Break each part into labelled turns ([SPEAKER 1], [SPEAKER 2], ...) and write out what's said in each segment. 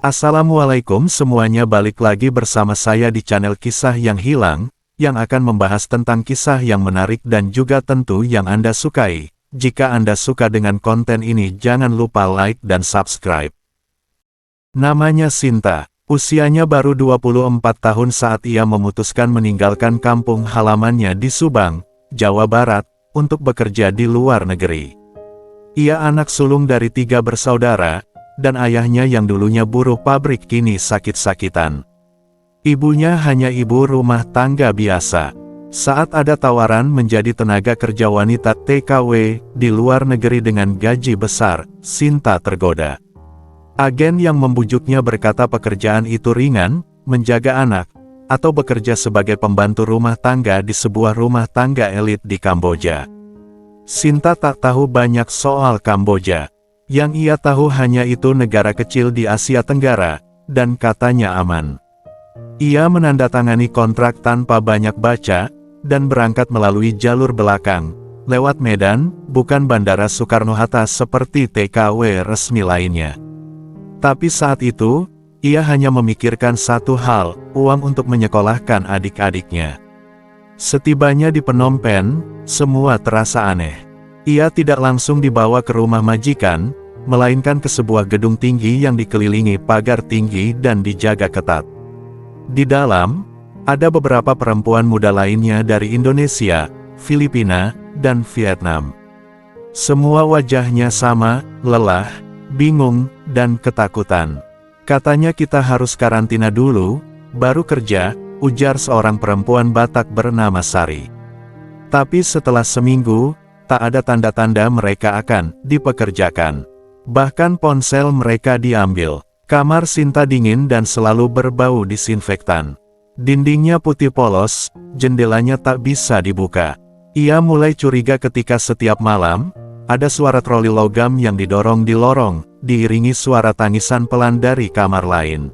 [SPEAKER 1] Assalamualaikum semuanya, balik lagi bersama saya di channel Kisah Yang Hilang, yang akan membahas tentang kisah yang menarik dan juga tentu yang Anda sukai. Jika Anda suka dengan konten ini, jangan lupa like dan subscribe. Namanya Sinta, usianya baru 24 tahun saat ia memutuskan meninggalkan kampung halamannya di Subang, Jawa Barat, untuk bekerja di luar negeri. Ia anak sulung dari 3 bersaudara, dan ayahnya yang dulunya buruh pabrik kini sakit-sakitan. Ibunya hanya ibu rumah tangga biasa. Saat ada tawaran menjadi tenaga kerja wanita TKW di luar negeri dengan gaji besar, Sinta tergoda. Agen yang membujuknya berkata pekerjaan itu ringan, menjaga anak, atau bekerja sebagai pembantu rumah tangga di sebuah rumah tangga elit di Kamboja. Sinta tak tahu banyak soal Kamboja. Yang ia tahu hanya itu negara kecil di Asia Tenggara, dan katanya aman. Ia menandatangani kontrak tanpa banyak baca, dan berangkat melalui jalur belakang, lewat Medan, bukan Bandara Soekarno-Hatta seperti TKW resmi lainnya. Tapi saat itu, ia hanya memikirkan satu hal, uang untuk menyekolahkan adik-adiknya. Setibanya di Phnom Penh, semua terasa aneh. Ia tidak langsung dibawa ke rumah majikan, melainkan ke sebuah gedung tinggi yang dikelilingi pagar tinggi dan dijaga ketat. Di dalam, ada beberapa perempuan muda lainnya dari Indonesia, Filipina, dan Vietnam. Semua wajahnya sama, lelah, bingung, dan ketakutan. Katanya kita harus karantina dulu, baru kerja, ujar seorang perempuan Batak bernama Sari. Tapi setelah seminggu, tak ada tanda-tanda mereka akan dipekerjakan. Bahkan ponsel mereka diambil. Kamar Sinta dingin dan selalu berbau disinfektan. Dindingnya putih polos, jendelanya tak bisa dibuka. Ia mulai curiga ketika setiap malam, ada suara troli logam yang didorong di lorong, diiringi suara tangisan pelan dari kamar lain.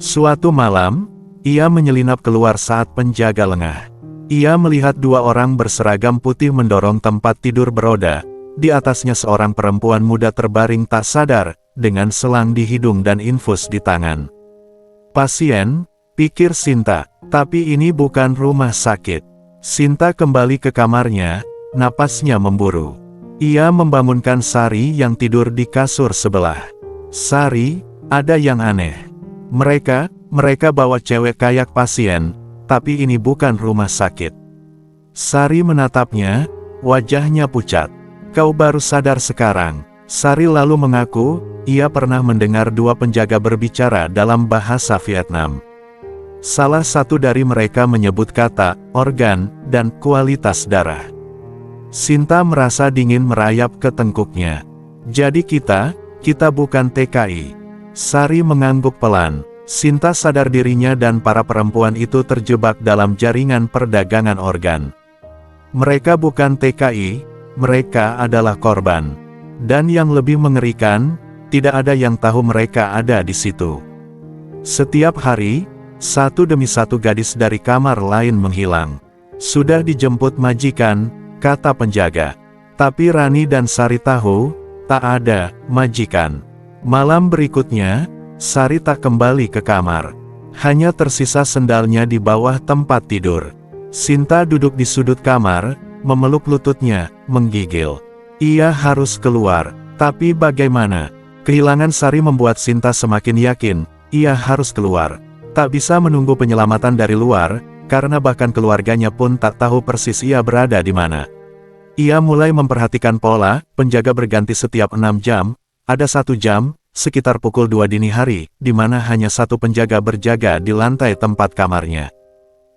[SPEAKER 1] Suatu malam, ia menyelinap keluar saat penjaga lengah. Ia melihat 2 orang berseragam putih mendorong tempat tidur beroda. Di atasnya seorang perempuan muda terbaring tak sadar, dengan selang di hidung dan infus di tangan. Pasien, pikir Sinta, tapi ini bukan rumah sakit. Sinta kembali ke kamarnya, napasnya memburu. Ia membangunkan Sari yang tidur di kasur sebelah. Sari, ada yang aneh. Mereka bawa cewek kayak pasien, tapi ini bukan rumah sakit. Sari menatapnya, wajahnya pucat. Kau baru sadar sekarang. Sari lalu mengaku, ia pernah mendengar 2 penjaga berbicara dalam bahasa Vietnam. Salah satu dari mereka menyebut kata, organ, dan kualitas darah. Sinta merasa dingin merayap ke tengkuknya. Jadi kita bukan TKI. Sari mengangguk pelan. Sinta sadar dirinya dan para perempuan itu terjebak dalam jaringan perdagangan organ. Mereka bukan TKI, mereka adalah korban. Dan yang lebih mengerikan, tidak ada yang tahu mereka ada di situ. Setiap hari, satu demi satu gadis dari kamar lain menghilang. Sudah dijemput majikan, kata penjaga. Tapi Rani dan Sari tahu, tak ada majikan. Malam berikutnya, Sari tak kembali ke kamar. Hanya tersisa sendalnya di bawah tempat tidur. Sinta duduk di sudut kamar, memeluk lututnya, menggigil. Ia harus keluar, tapi bagaimana? Kehilangan Sari membuat Sinta semakin yakin, ia harus keluar. Tak bisa menunggu penyelamatan dari luar, karena bahkan keluarganya pun tak tahu persis ia berada di mana. Ia mulai memperhatikan pola, penjaga berganti setiap 6 jam, ada 1 jam, sekitar pukul 2 dini hari, di mana hanya 1 penjaga berjaga di lantai tempat kamarnya.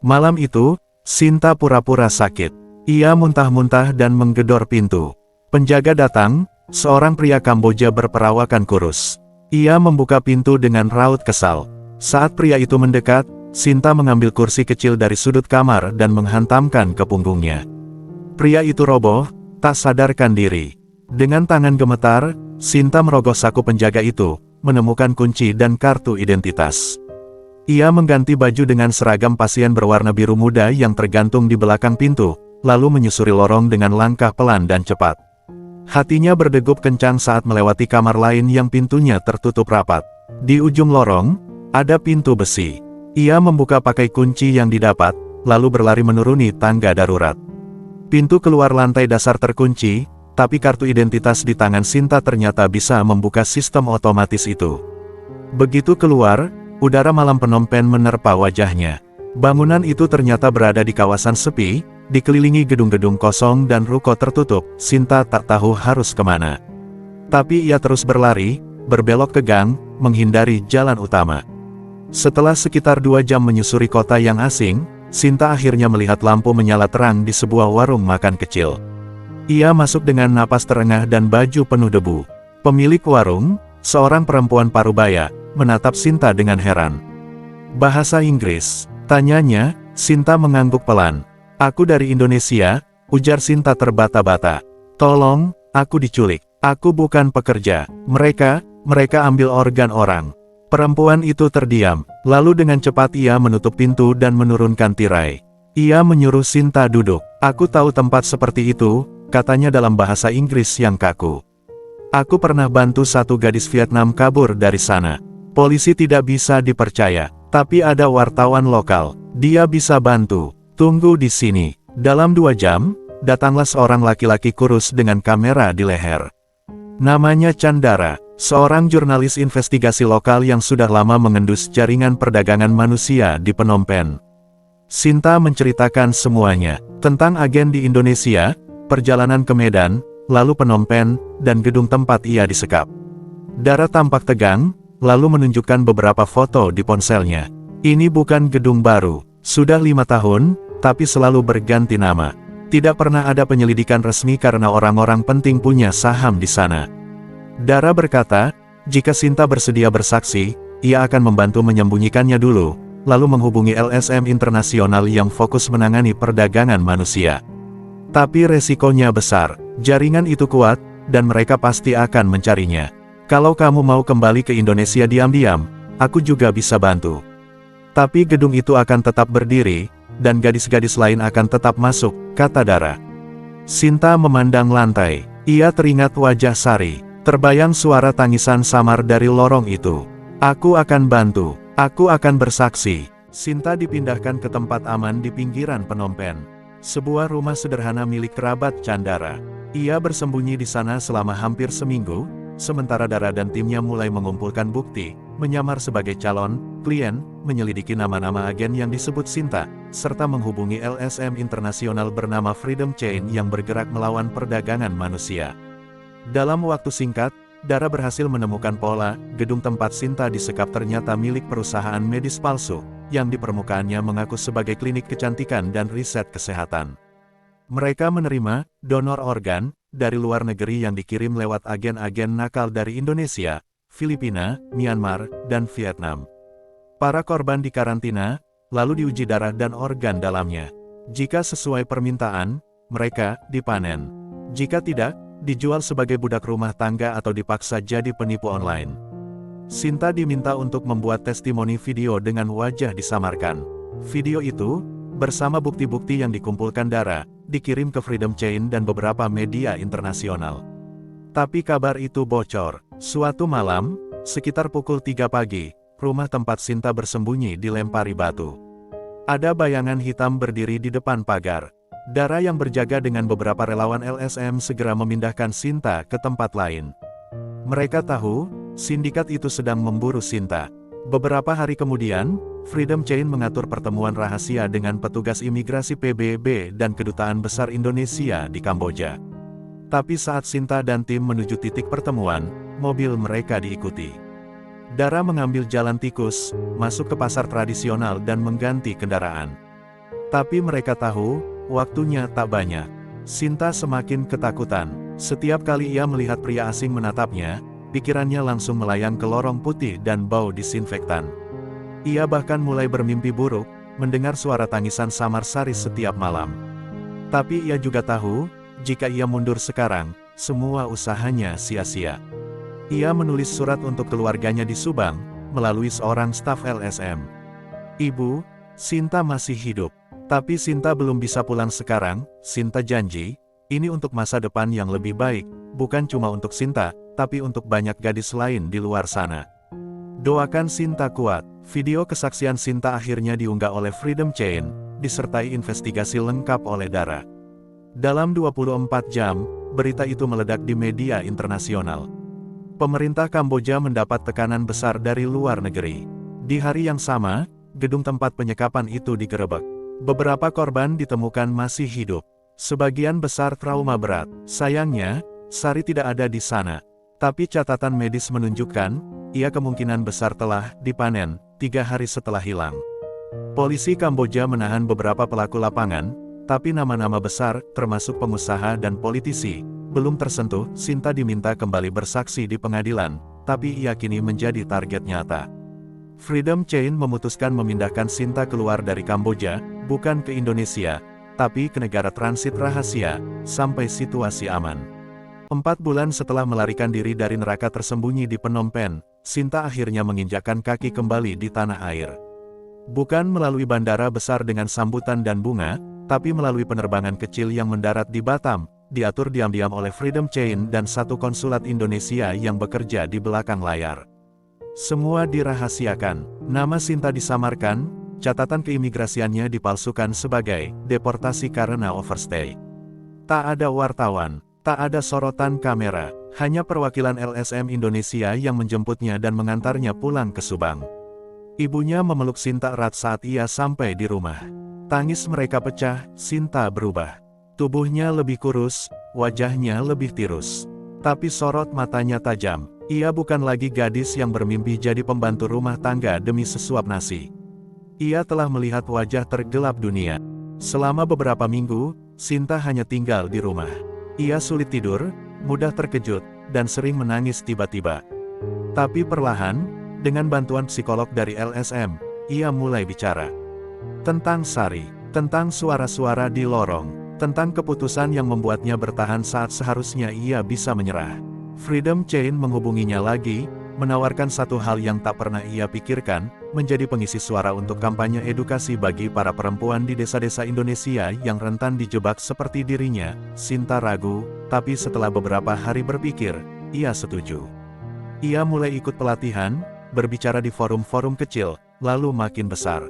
[SPEAKER 1] Malam itu, Sinta pura-pura sakit. Ia muntah-muntah dan menggedor pintu. Penjaga datang, seorang pria Kamboja berperawakan kurus. Ia membuka pintu dengan raut kesal. Saat pria itu mendekat, Sinta mengambil kursi kecil dari sudut kamar dan menghantamkan ke punggungnya. Pria itu roboh, tak sadarkan diri. Dengan tangan gemetar, Sinta merogoh saku penjaga itu, menemukan kunci dan kartu identitas. Ia mengganti baju dengan seragam pasien berwarna biru muda yang tergantung di belakang pintu, lalu menyusuri lorong dengan langkah pelan dan cepat. Hatinya berdegup kencang saat melewati kamar lain yang pintunya tertutup rapat. Di ujung lorong, ada pintu besi. Ia membuka pakai kunci yang didapat, lalu berlari menuruni tangga darurat. Pintu keluar lantai dasar terkunci, tapi kartu identitas di tangan Sinta ternyata bisa membuka sistem otomatis itu. Begitu keluar, udara malam Phnom Penh menerpa wajahnya. Bangunan itu ternyata berada di kawasan sepi, dikelilingi gedung-gedung kosong dan ruko tertutup. Sinta tak tahu harus kemana. Tapi ia terus berlari, berbelok ke gang, menghindari jalan utama. Setelah sekitar 2 jam menyusuri kota yang asing, Sinta akhirnya melihat lampu menyala terang di sebuah warung makan kecil. Ia masuk dengan napas terengah dan baju penuh debu. Pemilik warung, seorang perempuan parubaya, menatap Sinta dengan heran. "Bahasa Inggris?" tanyanya. Sinta mengangguk pelan. "Aku dari Indonesia," ujar Sinta terbata-bata. "Tolong, aku diculik. Aku bukan pekerja. Mereka ambil organ orang." Perempuan itu terdiam, lalu dengan cepat ia menutup pintu dan menurunkan tirai. Ia menyuruh Sinta duduk. "Aku tahu tempat seperti itu," katanya dalam bahasa Inggris yang kaku. "Aku pernah bantu satu gadis Vietnam kabur dari sana. Polisi tidak bisa dipercaya, tapi ada wartawan lokal. Dia bisa bantu. Tunggu di sini." Dalam 2 jam, datanglah seorang laki-laki kurus dengan kamera di leher. Namanya Chandara, seorang jurnalis investigasi lokal yang sudah lama mengendus jaringan perdagangan manusia di Phnom Penh. Sinta menceritakan semuanya, tentang agen di Indonesia, perjalanan ke Medan, lalu Phnom Penh, dan gedung tempat ia disekap. Dara tampak tegang, lalu menunjukkan beberapa foto di ponselnya. "Ini bukan gedung baru, sudah 5 tahun, tapi selalu berganti nama. Tidak pernah ada penyelidikan resmi karena orang-orang penting punya saham di sana." Dara berkata, jika Sinta bersedia bersaksi, ia akan membantu menyembunyikannya dulu, lalu menghubungi LSM internasional yang fokus menangani perdagangan manusia. Tapi resikonya besar, jaringan itu kuat, dan mereka pasti akan mencarinya. "Kalau kamu mau kembali ke Indonesia diam-diam, aku juga bisa bantu. Tapi gedung itu akan tetap berdiri, dan gadis-gadis lain akan tetap masuk," kata Dara. Sinta memandang lantai. Ia teringat wajah Sari. Terbayang suara tangisan samar dari lorong itu. "Aku akan bantu. Aku akan bersaksi." Sinta dipindahkan ke tempat aman di pinggiran Phnom Penh. Sebuah rumah sederhana milik kerabat Chandara. Ia bersembunyi di sana selama hampir seminggu, sementara Dara dan timnya mulai mengumpulkan bukti, menyamar sebagai calon klien, menyelidiki nama-nama agen yang disebut Sinta, serta menghubungi LSM internasional bernama Freedom Chain yang bergerak melawan perdagangan manusia. Dalam waktu singkat, Dara berhasil menemukan pola. Gedung tempat Sinta disekap ternyata milik perusahaan medis palsu, yang di permukaannya mengaku sebagai klinik kecantikan dan riset kesehatan. Mereka menerima donor organ dari luar negeri yang dikirim lewat agen-agen nakal dari Indonesia, Filipina, Myanmar, dan Vietnam. Para korban dikarantina, lalu diuji darah dan organ dalamnya. Jika sesuai permintaan, mereka dipanen. Jika tidak, dijual sebagai budak rumah tangga atau dipaksa jadi penipu online. Sinta diminta untuk membuat testimoni video dengan wajah disamarkan. Video itu, bersama bukti-bukti yang dikumpulkan Dara, dikirim ke Freedom Chain dan beberapa media internasional. Tapi kabar itu bocor. Suatu malam, sekitar pukul 3 pagi, rumah tempat Sinta bersembunyi dilempari batu. Ada bayangan hitam berdiri di depan pagar. Dara yang berjaga dengan beberapa relawan LSM segera memindahkan Sinta ke tempat lain. Mereka tahu, sindikat itu sedang memburu Sinta. Beberapa hari kemudian, Freedom Chain mengatur pertemuan rahasia dengan petugas imigrasi PBB dan Kedutaan Besar Indonesia di Kamboja. Tapi saat Sinta dan tim menuju titik pertemuan, mobil mereka diikuti. Dara mengambil jalan tikus, masuk ke pasar tradisional dan mengganti kendaraan. Tapi mereka tahu, waktunya tak banyak. Sinta semakin ketakutan. Setiap kali ia melihat pria asing menatapnya, pikirannya langsung melayang ke lorong putih dan bau disinfektan. Ia bahkan mulai bermimpi buruk, mendengar suara tangisan samar Sari setiap malam. Tapi ia juga tahu, jika ia mundur sekarang, semua usahanya sia-sia. Ia menulis surat untuk keluarganya di Subang, melalui seorang staf LSM. "Ibu, Sinta masih hidup. Tapi Sinta belum bisa pulang sekarang, Sinta janji, ini untuk masa depan yang lebih baik. bukan cuma untuk Sinta, tapi untuk banyak gadis lain di luar sana. Doakan Sinta kuat. Video kesaksian Sinta akhirnya diunggah oleh Freedom Chain, disertai investigasi lengkap oleh Dara. Dalam 24 jam, berita itu meledak di media internasional. Pemerintah Kamboja mendapat tekanan besar dari luar negeri. Di hari yang sama, gedung tempat penyekapan itu digerebek. Beberapa korban ditemukan masih hidup. Sebagian besar trauma berat. Sayangnya, Sari tidak ada di sana. Tapi catatan medis menunjukkan, ia kemungkinan besar telah dipanen 3 hari setelah hilang. Polisi Kamboja menahan beberapa pelaku lapangan, tapi nama-nama besar, termasuk pengusaha dan politisi, belum tersentuh. Sinta diminta kembali bersaksi di pengadilan, tapi ia kini menjadi target nyata. Freedom Chain memutuskan memindahkan Sinta keluar dari Kamboja, bukan ke Indonesia, tapi ke negara transit rahasia, sampai situasi aman. 4 bulan setelah melarikan diri dari neraka tersembunyi di Phnom Penh, Sinta akhirnya menginjakkan kaki kembali di tanah air. Bukan melalui bandara besar dengan sambutan dan bunga, tapi melalui penerbangan kecil yang mendarat di Batam, diatur diam-diam oleh Freedom Chain dan satu konsulat Indonesia yang bekerja di belakang layar. Semua dirahasiakan, nama Sinta disamarkan, catatan keimigrasiannya dipalsukan sebagai deportasi karena overstay. Tak ada wartawan, tak ada sorotan kamera, hanya perwakilan LSM Indonesia yang menjemputnya dan mengantarnya pulang ke Subang. Ibunya memeluk Sinta erat saat ia sampai di rumah. Tangis mereka pecah, Sinta berubah. Tubuhnya lebih kurus, wajahnya lebih tirus. Tapi sorot matanya tajam. Ia bukan lagi gadis yang bermimpi jadi pembantu rumah tangga demi sesuap nasi. Ia telah melihat wajah tergelap dunia. Selama beberapa minggu, Sinta hanya tinggal di rumah. Ia sulit tidur, mudah terkejut, dan sering menangis tiba-tiba. Tapi perlahan, dengan bantuan psikolog dari LSM, ia mulai bicara. Tentang Sari, tentang suara-suara di lorong, tentang keputusan yang membuatnya bertahan saat seharusnya ia bisa menyerah. Freedom Chain menghubunginya lagi, menawarkan satu hal yang tak pernah ia pikirkan, menjadi pengisi suara untuk kampanye edukasi bagi para perempuan di desa-desa Indonesia yang rentan dijebak seperti dirinya. Sinta ragu, tapi setelah beberapa hari berpikir, ia setuju. Ia mulai ikut pelatihan, berbicara di forum-forum kecil, lalu makin besar.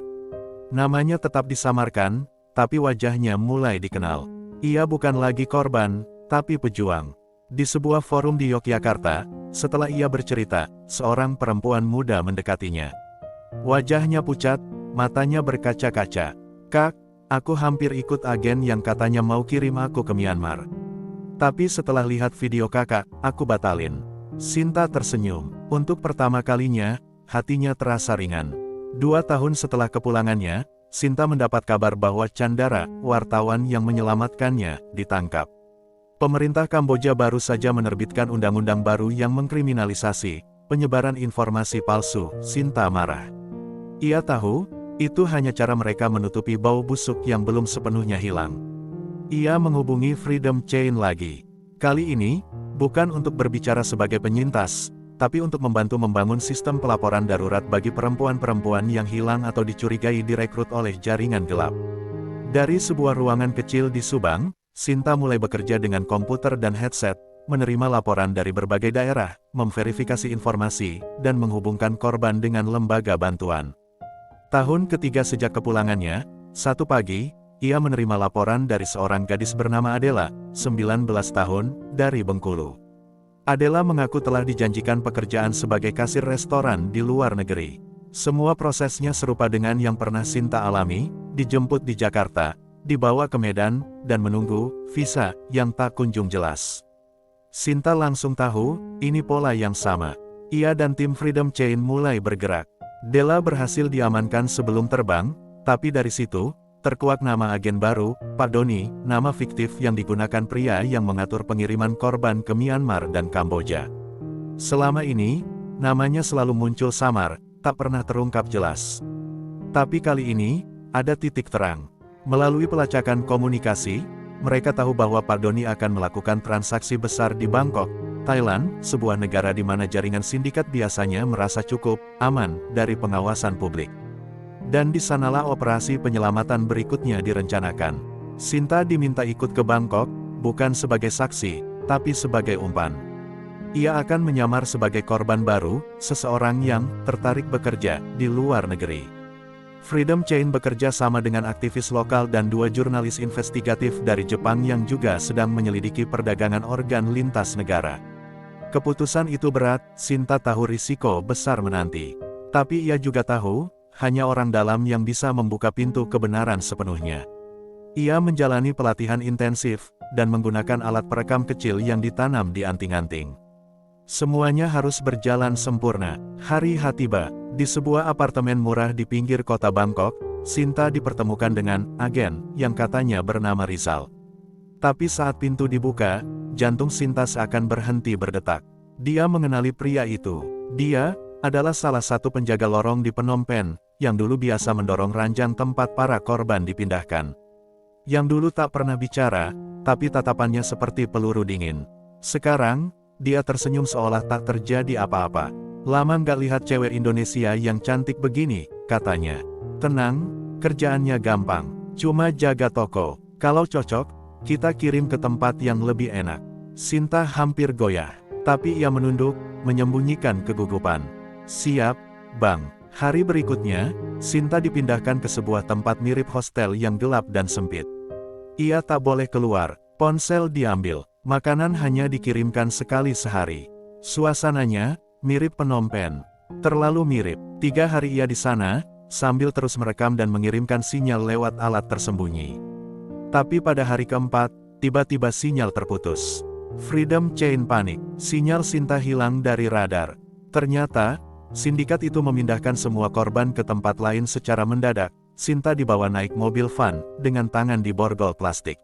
[SPEAKER 1] Namanya tetap disamarkan, tapi wajahnya mulai dikenal. Ia bukan lagi korban, tapi pejuang. Di sebuah forum di Yogyakarta, setelah ia bercerita, seorang perempuan muda mendekatinya. Wajahnya pucat, matanya berkaca-kaca. "Kak, aku hampir ikut agen yang katanya mau kirim aku ke Myanmar. Tapi setelah lihat video kakak, aku batalin." Sinta tersenyum. Untuk pertama kalinya, hatinya terasa ringan. 2 tahun setelah kepulangannya, Sinta mendapat kabar bahwa Chandra, wartawan yang menyelamatkannya, ditangkap. Pemerintah Kamboja baru saja menerbitkan undang-undang baru yang mengkriminalisasi penyebaran informasi palsu. Sinta marah. Ia tahu, itu hanya cara mereka menutupi bau busuk yang belum sepenuhnya hilang. Ia menghubungi Freedom Chain lagi. Kali ini, bukan untuk berbicara sebagai penyintas, tapi untuk membantu membangun sistem pelaporan darurat bagi perempuan-perempuan yang hilang atau dicurigai direkrut oleh jaringan gelap. Dari sebuah ruangan kecil di Subang, Sinta mulai bekerja dengan komputer dan headset, menerima laporan dari berbagai daerah, memverifikasi informasi, dan menghubungkan korban dengan lembaga bantuan. Tahun ketiga sejak kepulangannya, satu pagi, ia menerima laporan dari seorang gadis bernama Adela, 19 tahun, dari Bengkulu. Adela mengaku telah dijanjikan pekerjaan sebagai kasir restoran di luar negeri. Semua prosesnya serupa dengan yang pernah Sinta alami, dijemput di Jakarta, dibawa ke Medan, dan menunggu visa yang tak kunjung jelas. Sinta langsung tahu, ini pola yang sama. Ia dan tim Freedom Chain mulai bergerak. Dela berhasil diamankan sebelum terbang, tapi dari situ, terkuak nama agen baru, Pak Doni, nama fiktif yang digunakan pria yang mengatur pengiriman korban ke Myanmar dan Kamboja. Selama ini, namanya selalu muncul samar, tak pernah terungkap jelas. Tapi kali ini, ada titik terang. Melalui pelacakan komunikasi, mereka tahu bahwa Pak Doni akan melakukan transaksi besar di Bangkok, Thailand, sebuah negara di mana jaringan sindikat biasanya merasa cukup aman dari pengawasan publik. Dan di sanalah operasi penyelamatan berikutnya direncanakan. Sinta diminta ikut ke Bangkok, bukan sebagai saksi, tapi sebagai umpan. Ia akan menyamar sebagai korban baru, seseorang yang tertarik bekerja di luar negeri. Freedom Chain bekerja sama dengan aktivis lokal dan 2 jurnalis investigatif dari Jepang yang juga sedang menyelidiki perdagangan organ lintas negara. Keputusan itu berat, Shinta tahu risiko besar menanti. Tapi ia juga tahu, hanya orang dalam yang bisa membuka pintu kebenaran sepenuhnya. Ia menjalani pelatihan intensif, dan menggunakan alat perekam kecil yang ditanam di anting-anting. Semuanya harus berjalan sempurna. Hari H tiba, di sebuah apartemen murah di pinggir kota Bangkok, Shinta dipertemukan dengan agen yang katanya bernama Rizal. Tapi saat pintu dibuka, jantung Shinta seakan berhenti berdetak. Dia mengenali pria itu. Dia adalah salah satu penjaga lorong di Phnom Penh, yang dulu biasa mendorong ranjang tempat para korban dipindahkan. Yang dulu tak pernah bicara, tapi tatapannya seperti peluru dingin. Sekarang, dia tersenyum seolah tak terjadi apa-apa. Lama nggak lihat cewek Indonesia yang cantik begini, katanya. Tenang, kerjaannya gampang. Cuma jaga toko. Kalau cocok, kita kirim ke tempat yang lebih enak. Shinta hampir goyah. Tapi ia menunduk, menyembunyikan kegugupan. Siap, Bang. Hari berikutnya, Shinta dipindahkan ke sebuah tempat mirip hostel yang gelap dan sempit. Ia tak boleh keluar, ponsel diambil, makanan hanya dikirimkan sekali sehari. Suasananya mirip Phnom Penh. Terlalu mirip. 3 hari ia di sana, sambil terus merekam dan mengirimkan sinyal lewat alat tersembunyi. Tapi pada hari keempat, tiba-tiba sinyal terputus. Freedom Chain panik. Sinyal Shinta hilang dari radar. Ternyata, sindikat itu memindahkan semua korban ke tempat lain secara mendadak. Shinta dibawa naik mobil van, dengan tangan di borgol plastik.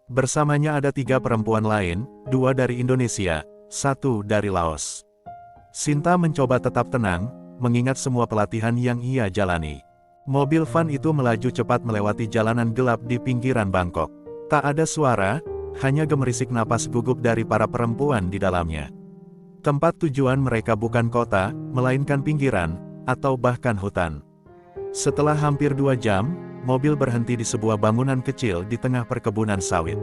[SPEAKER 1] Bersamanya ada 3 perempuan lain, 2 dari Indonesia, 1 dari Laos. Shinta mencoba tetap tenang, mengingat semua pelatihan yang ia jalani. Mobil van itu melaju cepat melewati jalanan gelap di pinggiran Bangkok. Tak ada suara, hanya gemerisik napas gugup dari para perempuan di dalamnya. Tempat tujuan mereka bukan kota, melainkan pinggiran, atau bahkan hutan. Setelah hampir 2 jam, mobil berhenti di sebuah bangunan kecil di tengah perkebunan sawit.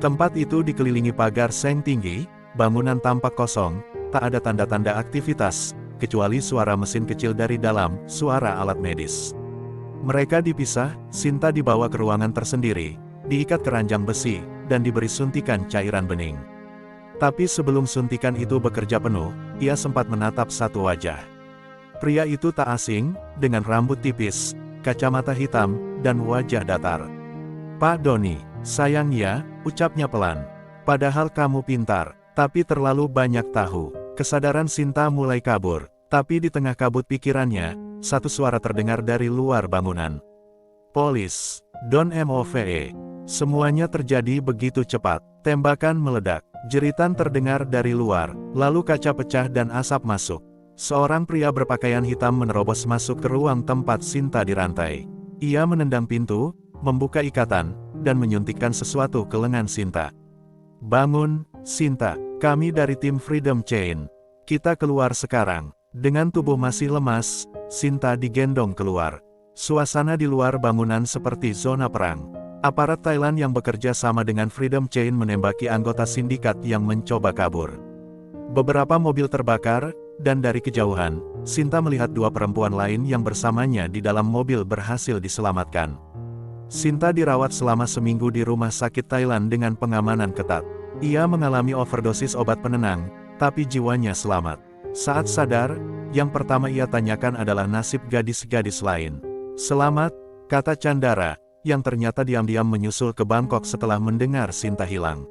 [SPEAKER 1] Tempat itu dikelilingi pagar seng tinggi, bangunan tampak kosong, tak ada tanda-tanda aktivitas, kecuali suara mesin kecil dari dalam, suara alat medis. Mereka dipisah, Shinta dibawa ke ruangan tersendiri, diikat ke ranjang besi, dan diberi suntikan cairan bening. Tapi sebelum suntikan itu bekerja penuh, ia sempat menatap satu wajah. Pria itu tak asing, dengan rambut tipis, kacamata hitam, dan wajah datar. Pak Doni, sayang ya, ucapnya pelan. Padahal kamu pintar, tapi terlalu banyak tahu. Kesadaran Shinta mulai kabur, tapi di tengah kabut pikirannya, satu suara terdengar dari luar bangunan. Polis, Don Move. Semuanya terjadi begitu cepat, tembakan meledak. Jeritan terdengar dari luar, lalu kaca pecah dan asap masuk. Seorang pria berpakaian hitam menerobos masuk ke ruang tempat Shinta dirantai. Ia menendang pintu, membuka ikatan, dan menyuntikkan sesuatu ke lengan Shinta. Bangun, Shinta, kami dari tim Freedom Chain. Kita keluar sekarang. Dengan tubuh masih lemas, Shinta digendong keluar. Suasana di luar bangunan seperti zona perang. Aparat Thailand yang bekerja sama dengan Freedom Chain menembaki anggota sindikat yang mencoba kabur. Beberapa mobil terbakar, dan dari kejauhan, Shinta melihat 2 perempuan lain yang bersamanya di dalam mobil berhasil diselamatkan. Shinta dirawat selama seminggu di rumah sakit Thailand dengan pengamanan ketat. Ia mengalami overdosis obat penenang, tapi jiwanya selamat. Saat sadar, yang pertama ia tanyakan adalah nasib gadis-gadis lain. Selamat, kata Chandara, yang ternyata diam-diam menyusul ke Bangkok setelah mendengar Shinta hilang.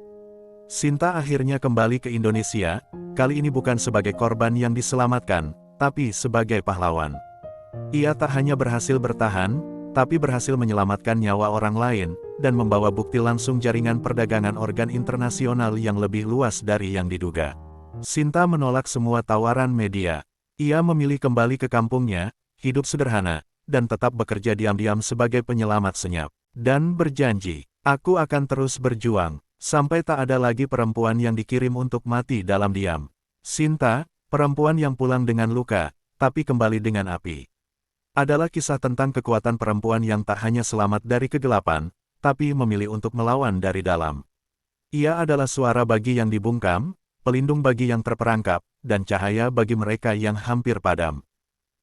[SPEAKER 1] Shinta akhirnya kembali ke Indonesia, kali ini bukan sebagai korban yang diselamatkan, tapi sebagai pahlawan. Ia tak hanya berhasil bertahan, tapi berhasil menyelamatkan nyawa orang lain, dan membawa bukti langsung jaringan perdagangan organ internasional yang lebih luas dari yang diduga. Shinta menolak semua tawaran media. Ia memilih kembali ke kampungnya, hidup sederhana, dan tetap bekerja diam-diam sebagai penyelamat senyap. Dan berjanji, aku akan terus berjuang, sampai tak ada lagi perempuan yang dikirim untuk mati dalam diam. Shinta, perempuan yang pulang dengan luka, tapi kembali dengan api. Adalah kisah tentang kekuatan perempuan yang tak hanya selamat dari kegelapan, tapi memilih untuk melawan dari dalam. Ia adalah suara bagi yang dibungkam, pelindung bagi yang terperangkap, dan cahaya bagi mereka yang hampir padam.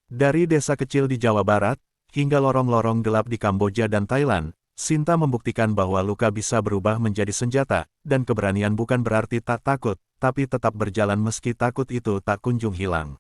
[SPEAKER 1] Dari desa kecil di Jawa Barat, hingga lorong-lorong gelap di Kamboja dan Thailand, Sinta membuktikan bahwa luka bisa berubah menjadi senjata, dan keberanian bukan berarti tak takut, tapi tetap berjalan meski takut itu tak kunjung hilang.